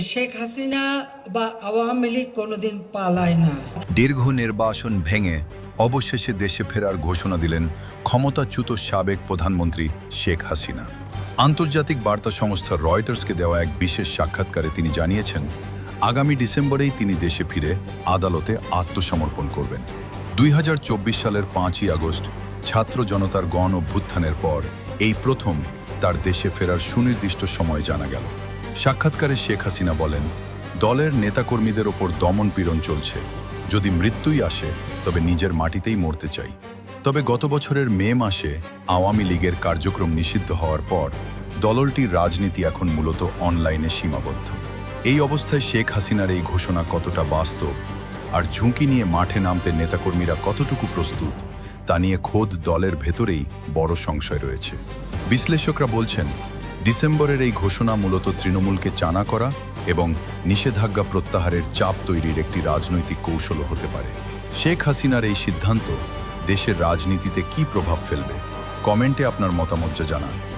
শেখ হাসিনা বা আওয়ামী লীগ কোনোদিন পালায় না। দীর্ঘ নির্বাসন ভেঙে অবশেষে দেশে ফেরার ঘোষণা দিলেন ক্ষমতাচ্যুত সাবেক প্রধানমন্ত্রী শেখ হাসিনা। আন্তর্জাতিক বার্তা সংস্থা রয়টার্সকে দেওয়া এক বিশেষ সাক্ষাৎকারে তিনি জানিয়েছেন, আগামী ডিসেম্বরেই তিনি দেশে ফিরে আদালতে আত্মসমর্পণ করবেন। 2024 সালের 5ই আগস্ট ছাত্র জনতার গণ অভ্যুত্থানের পর এই প্রথম তার দেশে ফেরার সুনির্দিষ্ট সময় জানা গেল। সাক্ষাৎকারে শেখ হাসিনা বলেন, দলের নেতাকর্মীদের ওপর দমন-পীড়ন চলছে। যদি মৃত্যুই আসে তবে নিজের মাটিতেই মরতে চাই। তবে গত বছরের মে মাসে আওয়ামী লীগের কার্যক্রম নিষিদ্ধ হওয়ার পর দলটির রাজনীতি এখন মূলত অনলাইনে সীমাবদ্ধ। এই অবস্থায় শেখ হাসিনার এই ঘোষণা কতটা বাস্তব আর ঝুঁকি নিয়ে মাঠে নামতে নেতাকর্মীরা কতটুকু প্রস্তুত, তা নিয়ে খোদ দলের ভেতরেই বড় সংশয় রয়েছে। বিশ্লেষকরা বলছেন, ডিসেম্বরের এই ঘোষণা মূলত তৃণমূলকে চানা করা এবং নিষেধাজ্ঞা প্রত্যাহারের চাপ তৈরির একটি রাজনৈতিক কৌশলও হতে পারে। শেখ হাসিনার এই সিদ্ধান্ত দেশের রাজনীতিতে কী প্রভাব ফেলবে? কমেন্টে আপনার মতামত জানান।